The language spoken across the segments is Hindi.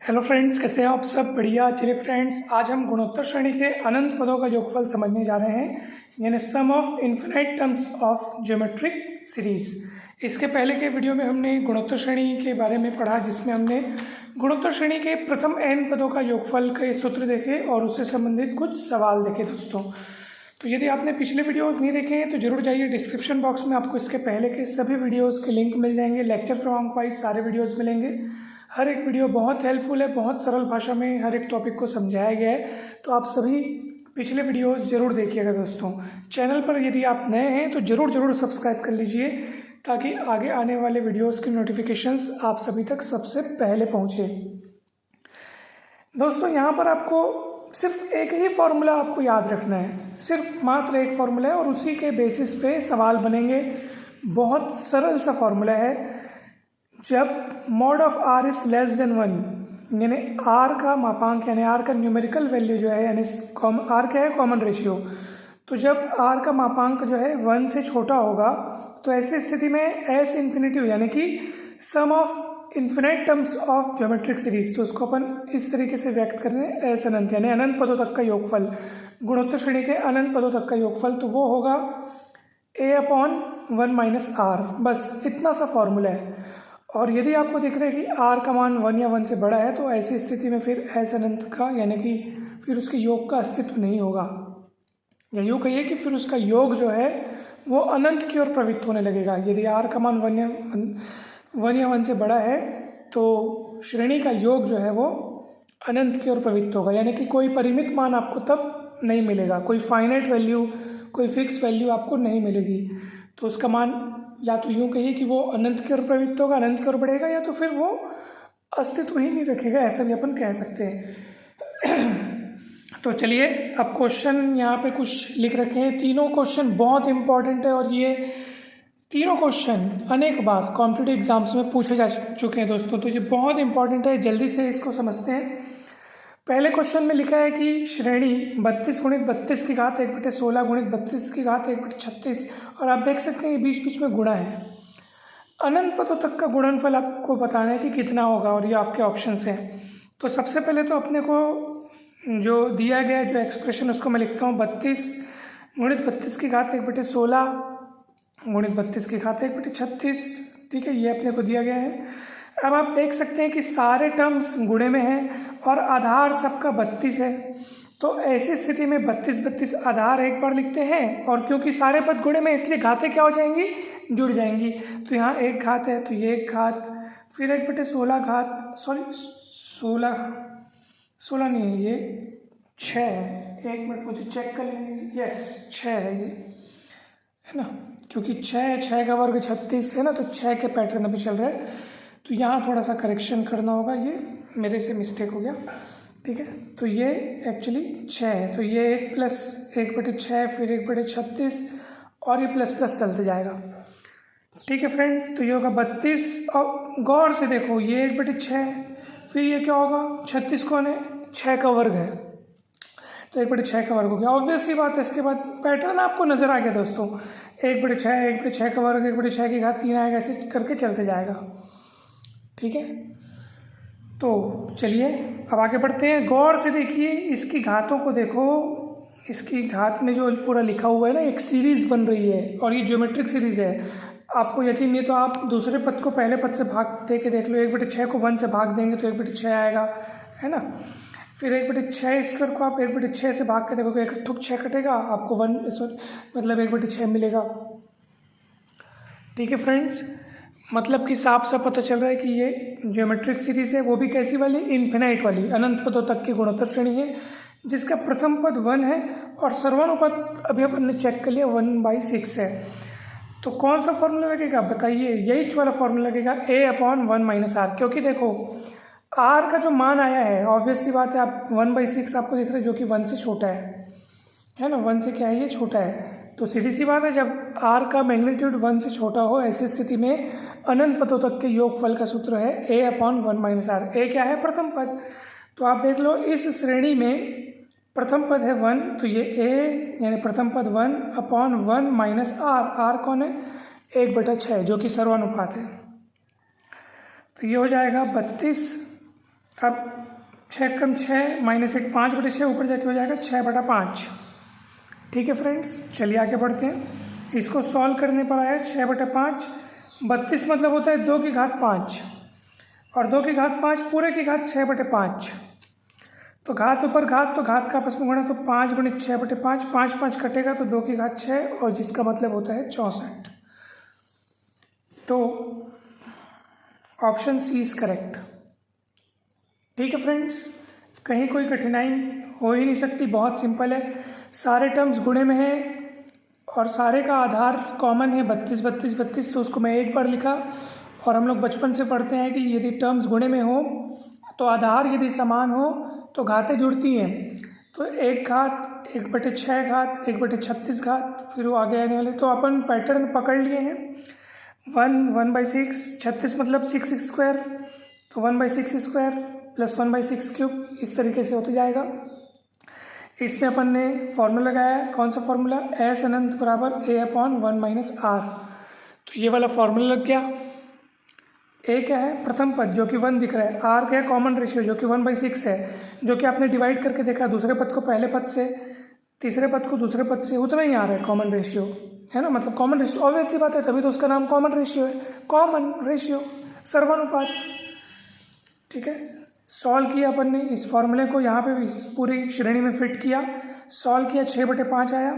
हेलो फ्रेंड्स, कैसे हैं आप सब? बढ़िया। चलिए फ्रेंड्स, आज हम गुणोत्तर श्रेणी के अनंत पदों का योगफल समझने जा रहे हैं, यानी sum of infinite terms of geometric series. इसके पहले के वीडियो में हमने गुणोत्तर श्रेणी के बारे में पढ़ा, जिसमें हमने गुणोत्तर श्रेणी के प्रथम n पदों का योगफल के सूत्र देखे और उससे संबंधित कुछ सवाल देखे दोस्तों। तो यदि आपने पिछले वीडियोस नहीं देखे हैं तो जरूर जाइए, डिस्क्रिप्शन बॉक्स में आपको इसके पहले के सभी वीडियोस के लिंक मिल जाएंगे। लेक्चर क्रमांक वाइज सारे वीडियोस मिलेंगे। हर एक वीडियो बहुत हेल्पफुल है, बहुत सरल भाषा में हर एक टॉपिक को समझाया गया है। तो आप सभी पिछले वीडियोस जरूर देखिएगा दोस्तों। चैनल पर यदि आप नए हैं तो जरूर सब्सक्राइब कर लीजिए, ताकि आगे आने वाले वीडियोस की नोटिफिकेशंस आप सभी तक सबसे पहले पहुँचे। दोस्तों, यहाँ पर आपको सिर्फ एक ही फॉर्मूला आपको याद रखना है, सिर्फ मात्र एक फॉर्मूला है और उसी के बेसिस पे सवाल बनेंगे। बहुत सरल सा फॉर्मूला है। जब mod of R is less than 1, यानी आर का मापांक यानी आर का न्यूमेरिकल वैल्यू जो है, यानी आर क्या है, कॉमन रेशियो। तो जब आर का मापांक जो है 1 से छोटा होगा तो ऐसी स्थिति में एस इन्फिनिटी यानी कि sum of infinite terms of geometric series, तो उसको अपन इस तरीके से व्यक्त कर रहे हैं, एस अनंत यानी अनंत पदों तक का योगफल, गुणोत्तर श्रेणी के अनंत पदों तक का योगफल, तो वो होगा a/1 - r। बस इतना सा फॉर्मूला है। और यदि आपको दिख रहा है कि r का मान 1 या 1 से बड़ा है तो ऐसी स्थिति में फिर एस अनंत का यानी कि फिर उसके योग का अस्तित्व नहीं होगा, या यूँ कहिए कि फिर उसका योग जो है वो अनंत की ओर प्रवृत्त होने लगेगा। यदि r का मान 1 या 1 से बड़ा है तो श्रेणी का योग जो है वो अनंत की ओर प्रवृत्त होगा, यानी कि कोई परिमित मान आपको तब नहीं मिलेगा, कोई फाइनाइट वैल्यू, कोई फिक्स वैल्यू आपको नहीं मिलेगी। तो उसका मान या तो यूँ कहिए कि वो अनंत की ओर प्रवृत्त होगा, अनंत की ओर बढ़ेगा, या तो फिर वो अस्तित्व ही नहीं रखेगा, ऐसा भी अपन कह सकते हैं। तो चलिए, अब क्वेश्चन यहाँ पे कुछ लिख रखे हैं। तीनों क्वेश्चन बहुत इंपॉर्टेंट है और ये तीनों क्वेश्चन अनेक बार कॉम्पिटिटिव एग्जाम्स में पूछे जा चुके हैं दोस्तों, तो ये बहुत इंपॉर्टेंट है। जल्दी से इसको समझते हैं। पहले क्वेश्चन में लिखा है कि श्रेणी 32 × 32 की घात 1/16 × 32 की घात 1/36, और आप देख सकते हैं ये बीच बीच में गुणा है। अनंत पदों तक का गुणनफल आपको बताना है कि कितना होगा, और ये आपके ऑप्शंस हैं। तो सबसे पहले तो अपने को जो दिया गया जो एक्सप्रेशन उसको मैं लिखता हूँ 32 × 32 की घात 1/16 × 32 की घात 1/36। ठीक है, ये अपने को दिया गया है। अब आप देख सकते हैं कि सारे टर्म्स गुणे में हैं और आधार सबका 32 है। तो ऐसी स्थिति में 32 आधार एक बार लिखते हैं, और क्योंकि सारे पद गुणे में इसलिए घातें क्या हो जाएंगी, जुड़ जाएंगी। तो यहाँ एक घात है तो ये एक घात, फिर 1/16 घात, सॉरी 16 नहीं है, ये 6 है। एक मिनट मुझे चेक कर लेंगे। यस, 6 है ये, है ना, क्योंकि 6 का वर्ग 36 है ना, तो 6 के पैटर्न अभी चल रहे हैं। तो यहाँ थोड़ा सा करेक्शन करना होगा, ये मेरे से मिस्टेक हो गया। ठीक है, तो ये एक्चुअली 6 है, तो ये 1 + 1/6 फिर 1/36 और ये प्लस प्लस चलते जाएगा। ठीक है फ्रेंड्स, तो ये होगा 32। और गौर से देखो, ये 1/6 फिर ये क्या होगा, 36 कौन है, 6 का वर्ग है, तो 1/6 का वर्ग हो गया। ऑब्वियस सी बात है, इसके बाद पैटर्न आपको नजर आ गया दोस्तों, 1/6 का वर्ग 1/6 की घात 3 आएगा, ऐसे करके चलते जाएगा। ठीक है, तो चलिए अब आगे बढ़ते हैं। गौर से देखिए, इसकी घातों को देखो, इसकी घात में जो पूरा लिखा हुआ है ना, एक सीरीज बन रही है और ये ज्योमेट्रिक सीरीज है। आपको यकीन नहीं तो आप दूसरे पद को पहले पद से भाग दे के देख लो। 1/6 को 1 से भाग देंगे तो 1/6 आएगा, है ना। फिर 1/6 स्क्वायर को आप 1/6 से भाग के देखोगे, 1/6 कटेगा, आपको मतलब 1/6 मिलेगा। ठीक है फ्रेंड्स, मतलब कि साफ साफ पता चल रहा है कि ये ज्योमेट्रिक सीरीज है, वो भी कैसी वाली, इन्फिनाइट वाली, अनंत पदों तक की गुणोत्तर श्रेणी है, जिसका प्रथम पद 1 है और सर्वानुपात अभी अपन ने चेक कर लिया 1/6 है। तो कौन सा फॉर्मूला लगेगा बताइए, यही वाला फॉर्मूला लगेगा a/1 - r, क्योंकि देखो r का जो मान आया है, ऑब्वियस सी बात है, आप 1/6 आपको दिख रहा है जो कि 1 से छोटा है ना, 1 से क्या है, ये छोटा है। तो सीधी सी बात है, जब r का मैग्नीट्यूड 1 से छोटा हो, ऐसी स्थिति में अनंत पदों तक के योगफल का सूत्र है a/1 - r। a क्या है, प्रथम पद। तो आप देख लो, इस श्रेणी में प्रथम पद है 1, तो ये a यानी प्रथम पद 1/1 - r। r कौन है, 1/6, जो कि सर्वानुपात है। तो ये हो जाएगा 32 अब 6 कम 6 माइनस 1 5/6 ऊपर जाके हो जाएगा 6/5। ठीक है फ्रेंड्स, चलिए आगे बढ़ते हैं। इसको सॉल्व करने पर आया 6/5। 32 मतलब होता है 2 की घात 5 और 2 की घात 5 पूरे की घात 6/5। तो घात ऊपर घात, तो घात का आपस में गुणा, तो 5 × 6/5, 5 5 कटेगा तो 2 की घात 6 और जिसका मतलब होता है 64। तो ऑप्शन सी इज करेक्ट। ठीक है फ्रेंड्स, कहीं कोई कठिनाई हो ही नहीं सकती, बहुत सिंपल है। सारे टर्म्स गुणे में है और सारे का आधार कॉमन है 32 32 32, तो उसको मैं एक बार लिखा। और हम लोग बचपन से पढ़ते हैं कि यदि टर्म्स गुणे में हो तो आधार यदि समान हो तो घातें जुड़ती हैं। तो 1 घात 1/6 घात 1/36 घात, फिर वो आगे आने वाले। तो अपन पैटर्न पकड़ लिए हैं। 1/6, 36 मतलब 6 स्क्वायर, तो 1/6 स्क्वायर प्लस 1/6 क्यूब, इस तरीके से होते जाएगा। इसमें अपन ने फॉर्मूला लगाया, कौन सा फॉर्मूला, एस अनंत बराबर a/1 - r। तो ये वाला फॉर्मूला लग गया। ए क्या है, प्रथम पद जो कि 1 दिख रहा है, आर क्या है, कॉमन रेशियो जो कि 1/6 है, जो कि आपने डिवाइड करके देखा, दूसरे पद को पहले पद से, तीसरे पद को दूसरे पद से, उतना ही आ रहा है कॉमन रेशियो, है ना। मतलब कॉमन रेशियो ऑब्वियस सी बात है, तभी तो उसका नाम कॉमन रेशियो है। कॉमन रेशियो, सर्वानुपात। ठीक है, सॉल्व किया अपन ने इस फॉर्मूले को, यहाँ पे इस पूरी श्रेणी में फिट किया, सॉल्व किया, 6/5 आया।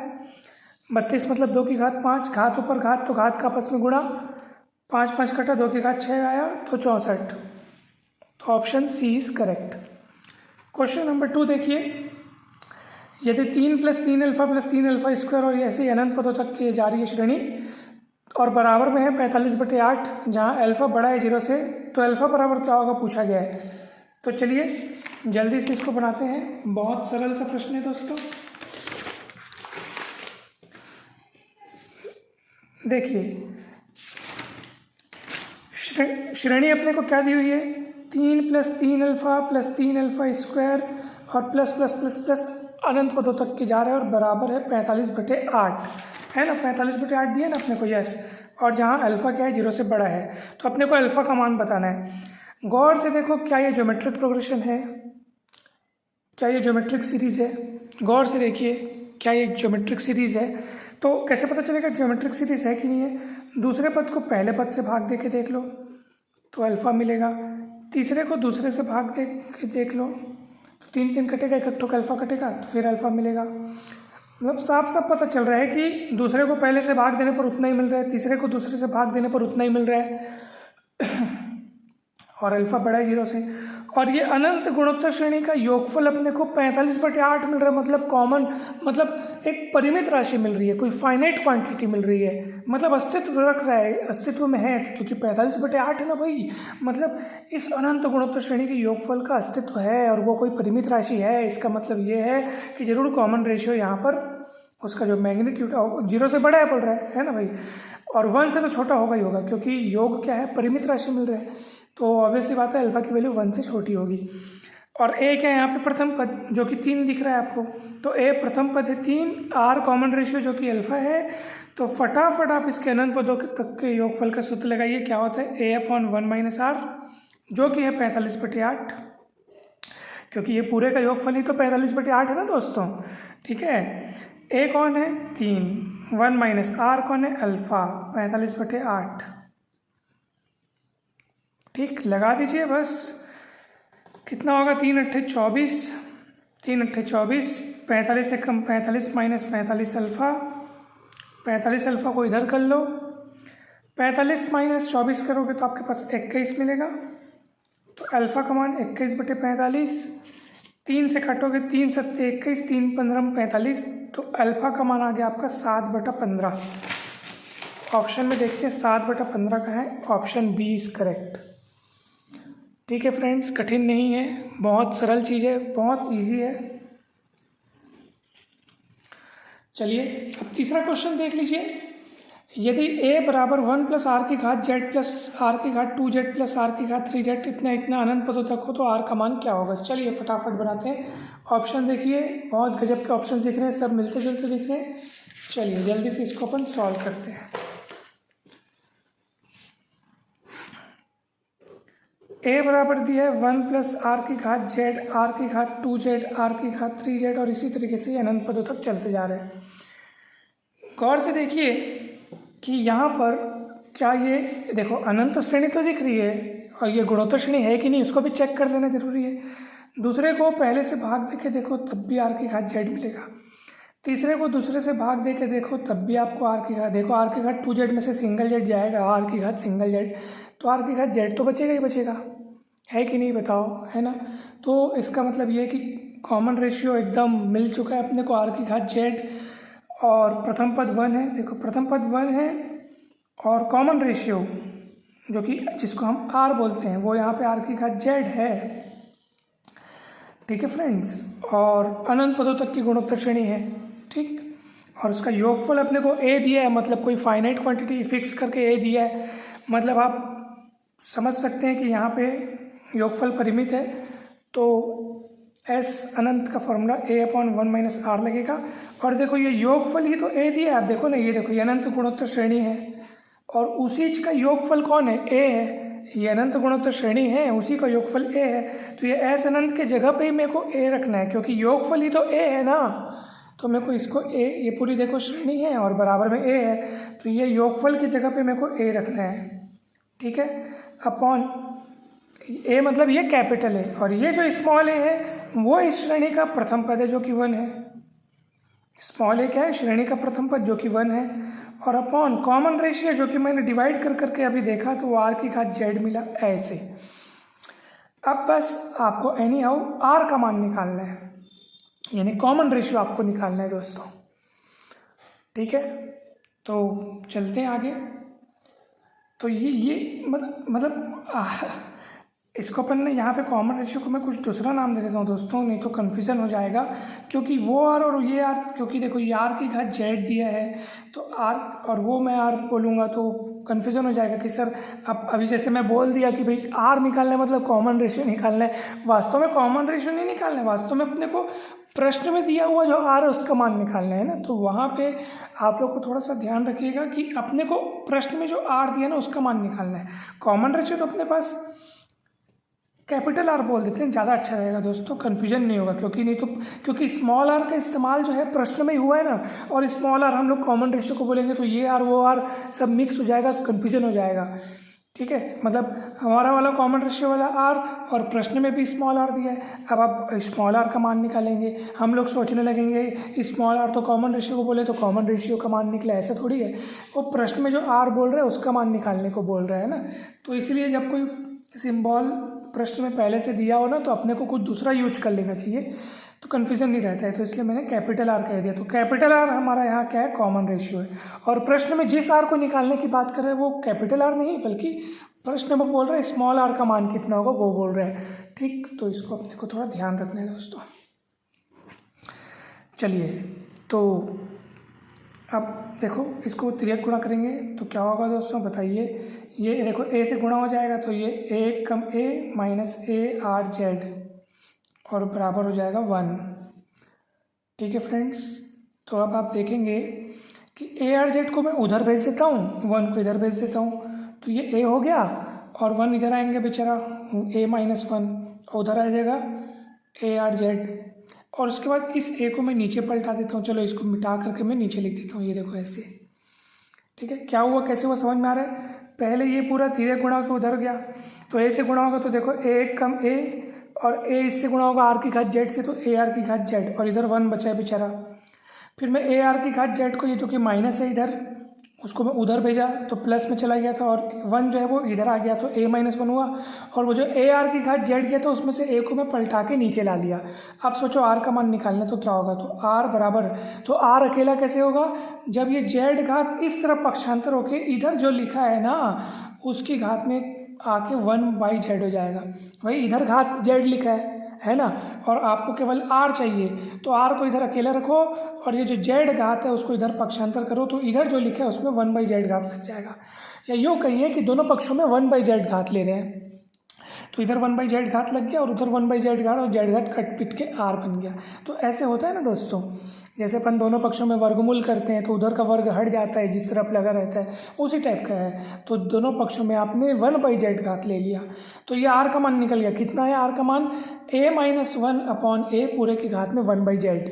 32 मतलब 2 की घात 5, घात ऊपर घात, तो घात का आपस में गुणा, 5 5 कटा, 2 की घात 6 आया, तो 64। तो option C is correct. Question number 2 देखिए, यदि 3 + 3 अल्फा + 3 अल्फा स्क्वायर और ऐसे ही अनंत पदों तक की जा रही है श्रेणी और बराबर में है 45/8, जहाँ अल्फा बड़ा है 0 से, तो अल्फा बराबर क्या होगा पूछा गया है। तो चलिए जल्दी से इसको बनाते हैं, बहुत सरल सा प्रश्न है दोस्तों। देखिए श्रेणी अपने को क्या दी हुई है, 3 + 3 अल्फा + 3 अल्फा स्क्वायर और प्लस प्लस प्लस प्लस अनंत पदों तक की जा रहा है और बराबर है 45/8, है ना। 45/8 दिया ना अपने को, यस। और जहाँ अल्फा क्या है 0 से बड़ा है, तो अपने को अल्फा का मान बताना है। गौर से देखो, क्या ये ज्योमेट्रिक प्रोग्रेशन है, क्या ये ज्योमेट्रिक सीरीज है, गौर से देखिए क्या ये ज्योमेट्रिक सीरीज है। तो कैसे पता चलेगा ज्योमेट्रिक सीरीज है कि नहीं है, दूसरे पद को पहले पद से भाग दे के देख लो तो अल्फा मिलेगा, तीसरे को दूसरे से भाग दे के देख लो तो 3 3 कटेगा, इकट्ठों का अल्फा कटेगा तो फिर अल्फा मिलेगा। मतलब साफ साफ पता चल रहा है कि दूसरे को पहले से भाग देने पर उतना ही मिल रहा है, तीसरे को दूसरे से भाग देने पर उतना ही मिल रहा है और अल्फा बड़ा है 0 से। और ये अनंत गुणोत्तर श्रेणी का योगफल अपने को 45/8 मिल रहा है, मतलब कॉमन, मतलब एक परिमित राशि मिल रही है, कोई फाइनाइट क्वांटिटी मिल रही है, मतलब अस्तित्व रख रहा है, अस्तित्व में है, क्योंकि 45/8 है ना भाई। मतलब इस अनंत गुणोत्तर श्रेणी के योगफल का अस्तित्व है और वो कोई परिमित राशि है, इसका मतलब ये है कि जरूर कॉमन रेशियो यहाँ पर उसका जो मैग्नीट्यूड 0 से बड़ा है पड़ रहा है ना भाई, और 1 से तो छोटा होगा ही होगा, क्योंकि योग क्या है, परिमित राशि मिल रहा है, तो ऑब्वियसली बात है अल्फा की वैल्यू 1 से छोटी होगी। और ए क्या है यहाँ पे, प्रथम पद जो कि 3 दिख रहा है आपको, तो ए प्रथम पद है 3, आर कॉमन रेशियो जो कि अल्फा है। तो फटाफट आप इसके अनंत पदों तक के योगफल का सूत्र लगाइए, क्या होता है, a/1 - r जो कि है 45/8, क्योंकि ये पूरे का योगफल ही तो 45/8 है ना दोस्तों। ठीक है, ए कौन है 3, 1 - r कौन है अल्फा, 45/8। ठीक, लगा दीजिए बस, कितना होगा, 3 × 8 = 24, 3 × 8 = 24, 45 से कम 45 माइनस 45 अल्फा, 45 अल्फा को इधर कर लो, 45 माइनस 24 करोगे तो आपके पास 21 मिलेगा। तो अल्फा का मान 21/45, 3 से काटोगे 3 × 7 = 21, 3 × 15 = 45, तो अल्फा का मान आ गया आपका 7/15। ऑप्शन में देखिए 7/15 का है, ऑप्शन बी इज करेक्ट। ठीक है फ्रेंड्स, कठिन नहीं है, बहुत सरल चीज़ है, बहुत इजी है। चलिए अब तीसरा क्वेश्चन देख लीजिए, यदि a = 1 + r की घात z + r की घात 2z + r की घात 3z इतना इतना अनंत पदों तक हो तो r का मान क्या होगा। चलिए फटाफट बनाते हैं। ऑप्शन देखिए, बहुत गजब के ऑप्शन दिख रहे हैं, सब मिलते जुलते दिख रहे हैं। चलिए जल्दी से इसको अपन सॉल्व करते हैं। ए बराबर दिया है 1 प्लस आर की घात जेड, आर की घात 2z, आर की घात 3z, और इसी तरीके से अनंत पदों तक चलते जा रहे हैं। गौर से देखिए कि यहाँ पर क्या ये देखो अनंत श्रेणी तो दिख रही है, और ये गुणोत्तर श्रेणी है कि नहीं उसको भी चेक कर लेना जरूरी है। दूसरे को पहले से भाग दे के देखो तब भी आर की घात जेड मिलेगा। तीसरे को दूसरे से भाग दे के देखो तब भी आपको आर की घात, देखो आर की घात 2z में से सिंगल जेड जाएगा, आर की घात सिंगल जेड, तो आर की घात जेड तो बचेगा ही बचेगा, है कि नहीं बताओ, है ना। तो इसका मतलब ये है कि कॉमन रेशियो एकदम मिल चुका है अपने को, आर की घात जेड, और प्रथम पद 1 है, देखो प्रथम पद 1 है, और कॉमन रेशियो जो कि जिसको हम आर बोलते हैं वो यहाँ पे आर की घात जेड है, ठीक है फ्रेंड्स। और अनंत पदों तक की गुणोत्तर श्रेणी है, ठीक। और उसका योगफल अपने को ए दिया है, मतलब कोई फाइनाइट क्वांटिटी फिक्स करके ए दिया है, मतलब आप समझ सकते हैं कि यहाँ पे योगफल परिमित है, तो एस अनंत का फॉर्मूला a/1 - r लगेगा। और देखो ये योगफल ही तो ए दिया है, आप देखो ना, ये देखो ये अनंत गुणोत्तर श्रेणी है, और उसी का योगफल कौन है, ए है, ये अनंत गुणोत्तर श्रेणी है, उसी का योगफल ए है, तो ये एस अनंत के जगह पे ही मेरे को ए रखना है, क्योंकि योगफल ही तो ए है ना, तो मेरे को इसको ए, ये पूरी देखो श्रेणी है और बराबर में ए है, तो ये योगफल की जगह पे मेरे को ए रखना है, ठीक है। अपॉन ए मतलब ये कैपिटल है, और ये जो स्मॉल ए है वो इस श्रेणी का प्रथम पद है जो कि 1 है। स्मॉल ए क्या है, श्रेणी का प्रथम पद जो कि 1 है, और अपॉन कॉमन रेशियो जो कि मैंने डिवाइड कर करके अभी देखा तो वो आर की घात जेड मिला ऐसे। अब बस आपको एनी हाउ आर का मान निकालना है, यानी कॉमन रेशियो आपको निकालना है दोस्तों, ठीक है। तो चलते हैं आगे। तो ये मतलब इसको अपन ने यहाँ पे कॉमन रेशियो को मैं कुछ दूसरा नाम दे देता हूँ दोस्तों, नहीं तो कन्फ्यूज़न हो जाएगा, क्योंकि वो आर और ये आर, क्योंकि देखो ये आर की घात जेड दिया है तो आर, और वो मैं आर बोलूँगा तो कन्फ्यूज़न हो जाएगा कि सर अब अभी जैसे मैं बोल दिया कि भाई आर निकालना है मतलब कॉमन रेशियो निकालना है, वास्तव में कॉमन रेशियो नहीं निकालना है, वास्तव में अपने को प्रश्न में दिया हुआ जो आर है उसका मान निकालना है ना। तो वहाँ पे आप लोग को थोड़ा सा ध्यान रखिएगा कि अपने को प्रश्न में जो आर दिया ना उसका मान निकालना है। कॉमन रेशियो तो अपने पास कैपिटल आर बोल देते हैं, ज़्यादा अच्छा रहेगा दोस्तों, कन्फ्यूजन नहीं होगा, क्योंकि नहीं तो क्योंकि स्मॉल आर का इस्तेमाल जो है प्रश्न में ही हुआ है ना, और स्मॉल आर हम लोग कॉमन रेशियो को बोलेंगे तो ये आर वो आर सब मिक्स हो जाएगा, कन्फ्यूजन हो जाएगा, ठीक है। मतलब हमारा वाला कॉमन रेशियो वाला आर और प्रश्न में भी स्मॉल आर दिया है। अब आप स्मॉल आर का मान निकालेंगे, हम लोग सोचने लगेंगे स्मॉल आर तो कॉमन रेशियो को बोले तो कॉमन रेशियो का मान निकला, ऐसा थोड़ी है, वो प्रश्न में जो आर बोल रहे हैं उसका मान निकालने को बोल रहा है ना। तो इसलिए जब कोई सिंबल प्रश्न में पहले से दिया हो ना तो अपने को कुछ दूसरा यूज कर लेना चाहिए, तो कन्फ्यूजन नहीं रहता है, तो इसलिए मैंने कैपिटल आर कह दिया। तो कैपिटल आर हमारा यहाँ क्या है, कॉमन रेशियो है, और प्रश्न में जिस आर को निकालने की बात कर रहे हैं वो कैपिटल आर नहीं बल्कि प्रश्न में बोल रहे हैं स्मॉल आर का मान कितना होगा वो बोल रहे हैं, ठीक। तो इसको अपने को थोड़ा ध्यान रखना है दोस्तों। चलिए तो अब देखो इसको तिर्यक गुणा करेंगे तो क्या होगा दोस्तों बताइए, ये देखो ए से गुणा हो जाएगा तो ये ए कम ए माइनस ए आर जेड और बराबर हो जाएगा 1, ठीक है फ्रेंड्स। तो अब आप देखेंगे कि ए आर जेड को मैं उधर भेज देता हूँ, 1 को इधर भेज देता हूँ, तो ये ए हो गया और 1 इधर आएंगे बेचारा ए माइनस 1, उधर आ जाएगा ए आर जेड, और उसके बाद इस ए को मैं नीचे पलटा देता हूँ, चलो इसको मिटा करके मैं नीचे लिख देता हूँ, ये देखो ऐसे, ठीक है। क्या हुआ कैसे हुआ समझ में आ रहा है, पहले ये पूरा तिर्यक गुणा के उधर गया तो ए से गुणा होगा तो देखो ए कम ए, और ए इससे गुणा होगा आर की घात जेड से तो ए आर की घात जेड, और इधर 1 बचा है बेचारा। फिर मैं ए आर की घात जेड को, ये जो कि माइनस है इधर, उसको मैं उधर भेजा तो प्लस में चला गया था, और 1 जो है वो इधर आ गया तो a माइनस 1 हुआ, और वो जो ए आर की घात जेड गया था उसमें से a को मैं पलटा के नीचे ला लिया। अब सोचो r का मान निकालना तो क्या होगा, तो r बराबर, तो r अकेला कैसे होगा, जब ये जेड घात इस तरफ पक्षांतर होके इधर जो लिखा है ना उसकी घात में आके 1/z हो जाएगा, भाई इधर घात z लिखा है ना, और आपको केवल r चाहिए तो r को इधर अकेला रखो और ये जो z घात है उसको इधर पक्षांतर करो तो इधर जो लिखा है उसमें 1/z घात लग जाएगा, या यूँ कहिए कि दोनों पक्षों में 1/z घात ले रहे हैं। तो इधर 1/z घात लग गया और उधर 1/z घात और z घात कट पिट के r बन गया। तो ऐसे होता है ना दोस्तों, जैसे अपन दोनों पक्षों में वर्गमूल करते हैं तो उधर का वर्ग हट जाता है जिस तरफ लगा रहता है, उसी टाइप का है। तो दोनों पक्षों में आपने 1/z घात ले लिया तो ये r का मान निकल गया। कितना है r का मान? a-1/a पूरे की घात में 1/z।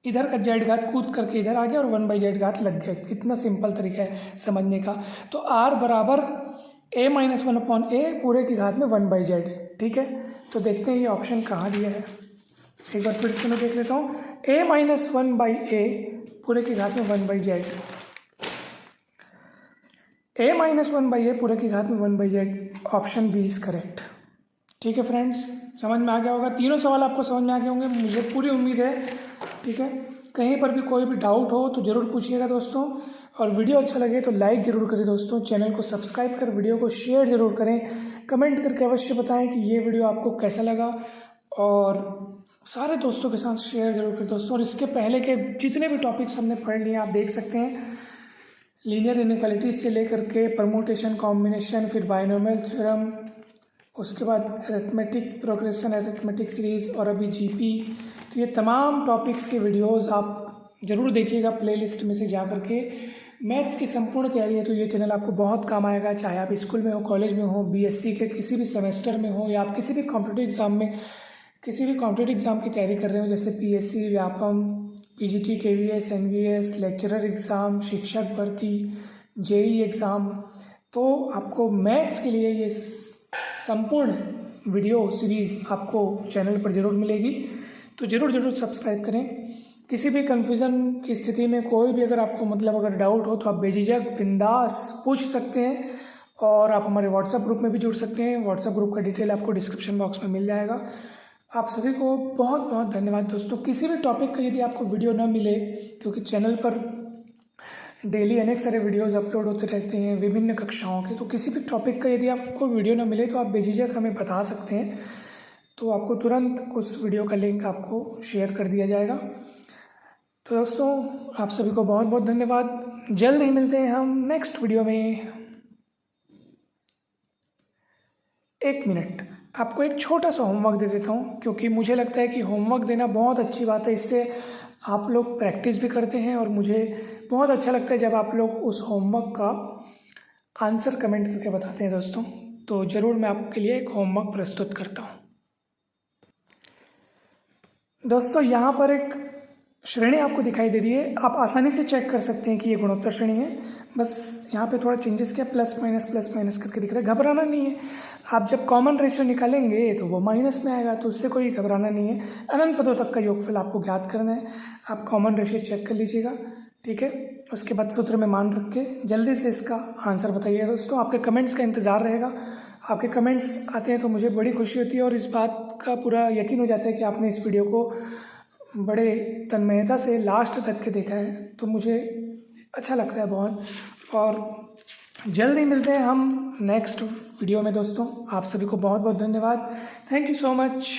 इधर का z घात कूद करके इधर आ गया और 1/z घात लग गया। कितना सिंपल तरीका है समझने का। तो r बराबर a-1/a पूरे की घात में 1/z। ठीक है, तो देखते हैं ये ऑप्शन कहाँ दिया है। एक बार फिर से मैं देख लेता हूँ। a-1/a पूरे की घात में 1/z, a-1/a पूरे की घात में 1/z, option B is correct. ठीक है फ्रेंड्स, समझ में आ गया होगा। तीनों सवाल आपको समझ में आ गए होंगे, मुझे पूरी उम्मीद है। ठीक है, कहीं पर भी कोई भी डाउट हो तो ज़रूर पूछिएगा दोस्तों, और वीडियो अच्छा लगे तो लाइक ज़रूर करें दोस्तों, चैनल को सब्सक्राइब कर वीडियो को शेयर ज़रूर करें, कमेंट करके अवश्य बताएं कि ये वीडियो आपको कैसा लगा, और सारे दोस्तों के साथ शेयर जरूर करें दोस्तों। और इसके पहले के जितने भी टॉपिक्स हमने पढ़ लिए आप देख सकते हैं, लीनियर इनइक्वालिटीज से लेकर के परमुटेशन, कॉम्बिनेशन, फिर बाइनोमियल थ्योरम, उसके बाद अरिथमेटिक प्रोग्रेशन, अरिथमेटिक सीरीज़ और अभी जीपी। तो ये तमाम टॉपिक्स के वीडियोस आप ज़रूर देखिएगा प्लेलिस्ट में से जा करके। मैथ्स की संपूर्ण तैयारी है तो ये चैनल आपको बहुत काम आएगा, चाहे आप स्कूल में हो, कॉलेज में हो, बीएससी के किसी भी सेमेस्टर में हो, या आप किसी भी कॉम्पिटिटिव एग्ज़ाम में किसी भी कॉम्पिटिटिव एग्ज़ाम की तैयारी कर रहे हो, जैसे PSC, Vyapam, PGT, KVS, NVS, lecturer exam, शिक्षक भर्ती, जेई एग्ज़ाम। तो आपको मैथ्स के लिए ये संपूर्ण वीडियो सीरीज़ आपको चैनल पर ज़रूर मिलेगी, तो ज़रूर सब्सक्राइब करें। किसी भी कन्फ्यूज़न की स्थिति में कोई भी अगर आपको अगर डाउट हो तो आप बेझिझक बिंदास पूछ सकते हैं, और आप हमारे व्हाट्सएप ग्रुप में भी जुड़ सकते हैं। व्हाट्सएप ग्रुप का डिटेल आपको डिस्क्रिप्शन बॉक्स में मिल जाएगा। आप सभी को बहुत बहुत धन्यवाद दोस्तों। किसी भी टॉपिक का यदि आपको वीडियो न मिले, क्योंकि चैनल पर डेली अनेक सारे वीडियोस अपलोड होते रहते हैं विभिन्न कक्षाओं के, तो किसी भी टॉपिक का यदि आपको वीडियो न मिले तो आप बेझिझक हमें बता सकते हैं, तो आपको तुरंत उस वीडियो का लिंक आपको शेयर कर दिया जाएगा। तो दोस्तों आप सभी को बहुत बहुत धन्यवाद। जल्द ही मिलते हैं हम नेक्स्ट वीडियो में। एक मिनट, आपको एक छोटा सा होमवर्क दे देता हूँ, क्योंकि मुझे लगता है कि होमवर्क देना बहुत अच्छी बात है। इससे आप लोग प्रैक्टिस भी करते हैं, और मुझे बहुत अच्छा लगता है जब आप लोग उस होमवर्क का आंसर कमेंट करके बताते हैं दोस्तों। तो ज़रूर मैं आपके लिए एक होमवर्क प्रस्तुत करता हूँ दोस्तों। यहाँ पर एक श्रेणी आपको दिखाई दे रही है, आप आसानी से चेक कर सकते हैं कि ये गुणोत्तर श्रेणी है। बस यहाँ पे थोड़ा चेंजेस किया, प्लस माइनस करके दिख रहा है। घबराना नहीं है, आप जब कॉमन रेशियो निकालेंगे तो वो माइनस में आएगा, तो उससे कोई घबराना नहीं है। अनंत पदों तक का योगफल आपको ज्ञात करना है। आप कॉमन रेशियो चेक कर लीजिएगा, ठीक है। उसके बाद सूत्र में मान रख के जल्दी से इसका आंसर बताइए दोस्तों। आपके कमेंट्स का इंतज़ार रहेगा। आपके कमेंट्स आते हैं तो मुझे बड़ी खुशी होती है, और इस बात का पूरा यकीन हो जाता है कि आपने इस वीडियो को बड़े तन्मयता से लास्ट तक के देखा है, तो मुझे अच्छा लगता है बहुत। और जल्द ही मिलते हैं हम नेक्स्ट वीडियो में दोस्तों। आप सभी को बहुत बहुत धन्यवाद। Thank you so much.